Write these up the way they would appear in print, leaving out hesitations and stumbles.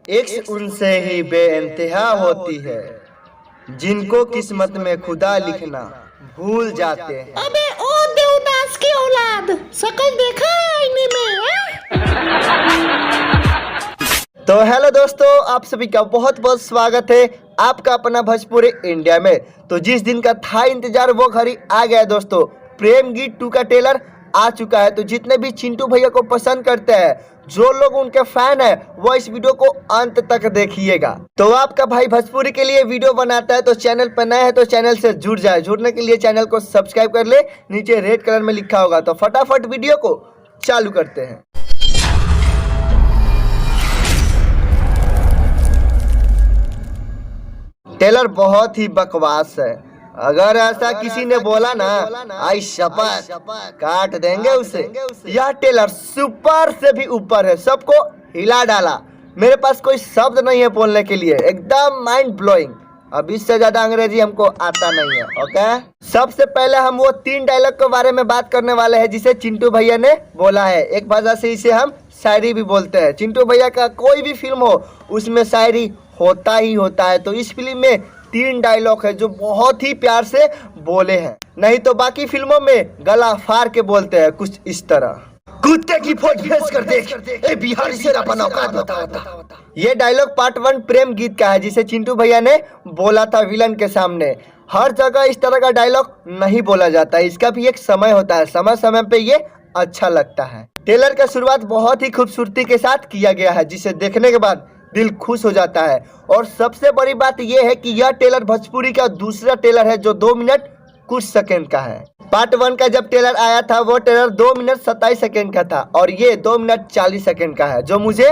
इश्क उनसे ही बेइंतहा होती है जिनको किस्मत में खुदा लिखना भूल जाते हैं। अबे ओ देवदास की औलाद, शकल देखा है आईने में? तो हेलो दोस्तों, आप सभी का बहुत बहुत स्वागत है आपका अपना भोजपुरी इंडिया में। तो जिस दिन का था इंतजार वो घड़ी आ गया है दोस्तों। प्रेम गीत 2 का ट्रेलर आ चुका है। तो जितने भी चिंटू भैया को पसंद करते हैं, जो लोग उनके फैन है, वो इस वीडियो को अंत तक देखिएगा। तो आपका भाई भोजपुरी के लिए वीडियो बनाता है, तो चैनल पर नए है तो चैनल से जुड़ जाए। जुड़ने के लिए चैनल को सब्सक्राइब कर ले, नीचे रेड कलर में लिखा होगा। तो फटाफट वीडियो को चालू करते हैं। ट्रेलर बहुत ही बकवास है। अगर ऐसा किसी ने बोला ना, आई शपथ काट देंगे उसे। यह ट्रेलर सुपर से भी ऊपर है, सबको हिला डाला। मेरे पास कोई शब्द नहीं है बोलने के लिए, एकदम माइंड ब्लोइंग। अब इससे ज्यादा अंग्रेजी हमको आता नहीं है। ओके, सबसे पहले हम वो 3 डायलॉग के बारे में बात करने वाले हैं जिसे चिंटू भैया ने बोला है। एक भाषा से इसे हम शायरी भी बोलते हैं। चिंटू भैया का कोई भी फिल्म हो उसमें शायरी होता ही होता है। तो इस फिल्म में 3 डायलॉग है जो बहुत ही प्यार से बोले हैं, नहीं तो बाकी फिल्मों में गला फाड़ के बोलते हैं कुछ इस तरह, कुत्ते की फौज भेज कर देख, ए बिहारी से अपना औकात बता। ये डायलॉग पार्ट 1 प्रेम गीत का है जिसे चिंटू भैया ने बोला था विलन के सामने। हर जगह इस तरह का डायलॉग नहीं बोला जाता है, इसका भी एक समय होता है, समय समय पे ये अच्छा लगता है। ट्रेलर का शुरुआत बहुत ही खूबसूरती के साथ किया गया है जिसे देखने के बाद दिल खुश हो जाता है। और सबसे बड़ी बात यह है कि यह ट्रेलर भोजपुरी का दूसरा ट्रेलर है जो 2 मिनट कुछ सेकंड का है। पार्ट 1 का जब ट्रेलर आया था वो ट्रेलर 2 मिनट 27 सेकंड का था और ये 2 मिनट 40 सेकंड का है, जो मुझे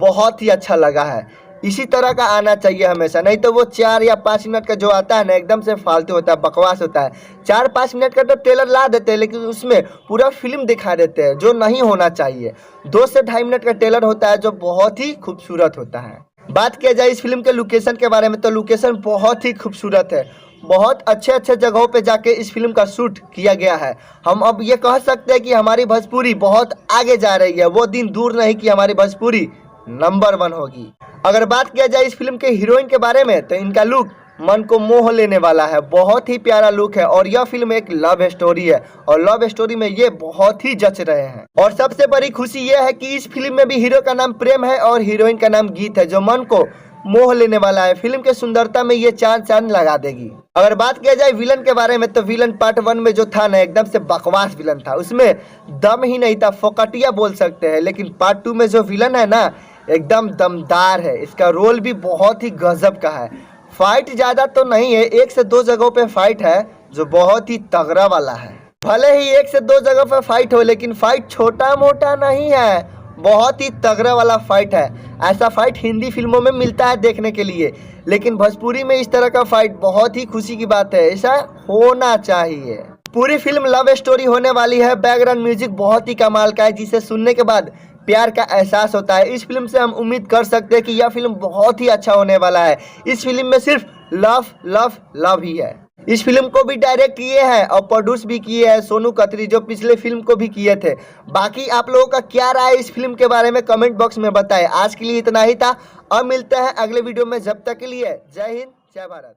बहुत ही अच्छा लगा है। इसी तरह का आना चाहिए हमेशा, नहीं तो वो 4 या 5 मिनट का जो आता है ना, एकदम से फालतू होता है, बकवास होता है। 4-5 मिनट का तो ट्रेलर ला देते हैं लेकिन उसमें पूरा फिल्म दिखा देते हैं, जो नहीं होना चाहिए। 2 से 2.5 मिनट का ट्रेलर होता है जो बहुत ही खूबसूरत होता है। बात किया जाए इस फिल्म के लोकेशन के बारे में, तो लोकेशन बहुत ही खूबसूरत है। बहुत अच्छे जगहों पे जाके इस फिल्म का शूट किया गया है। हम अब ये कह सकते हैं कि हमारी भोजपुरी बहुत आगे जा रही है। वो दिन दूर नहीं कि हमारी भोजपुरी नंबर 1 होगी। अगर बात किया जाए इस फिल्म के हीरोइन के बारे में, तो इनका लुक मन को मोह लेने वाला है। बहुत ही प्यारा लुक है और यह फिल्म एक लव स्टोरी है और लव स्टोरी में ये बहुत ही जच रहे हैं। और सबसे बड़ी खुशी यह है कि इस फिल्म में भी हीरो का नाम प्रेम है और हीरोइन का नाम गीत है, जो मन को मोह लेने वाला है। फिल्म के सुंदरता में ये चांद लगा देगी। अगर बात किया जाए विलन के बारे में, तो विलन पार्ट 1 में जो था ना, एकदम से बकवास विलन था, उसमें दम ही नहीं था, फोकटिया बोल सकते हैं। लेकिन पार्ट 2 में जो विलन है ना, एकदम दमदार है। इसका रोल भी बहुत ही गजब का है। फाइट ज्यादा तो नहीं है, 1 से 2 जगहों पे फाइट है जो बहुत ही तगड़ा वाला है। भले ही 1 से 2 जगह पे फाइट हो, लेकिन फाइट छोटा मोटा नहीं है, बहुत ही तगड़ा वाला फाइट है। ऐसा फाइट हिंदी फिल्मों में मिलता है देखने के लिए, लेकिन भोजपुरी में इस तरह का फाइट बहुत ही खुशी की बात है, ऐसा होना चाहिए। पूरी फिल्म लव स्टोरी होने वाली है। बैकग्राउंड म्यूजिक बहुत ही कमाल का है जिसे सुनने के बाद प्यार का एहसास होता है। इस फिल्म से हम उम्मीद कर सकते हैं कि यह फिल्म बहुत ही अच्छा होने वाला है। इस फिल्म में सिर्फ लव लव लव ही है। इस फिल्म को भी डायरेक्ट किए हैं और प्रोड्यूस भी किए हैं सोनू कतरी, जो पिछले फिल्म को भी किए थे। बाकी आप लोगों का क्या राय है इस फिल्म के बारे में कमेंट बॉक्स में बताएं। आज के लिए इतना ही था, अब मिलते हैं अगले वीडियो में। जब तक के लिए जय हिंद, जय भारत।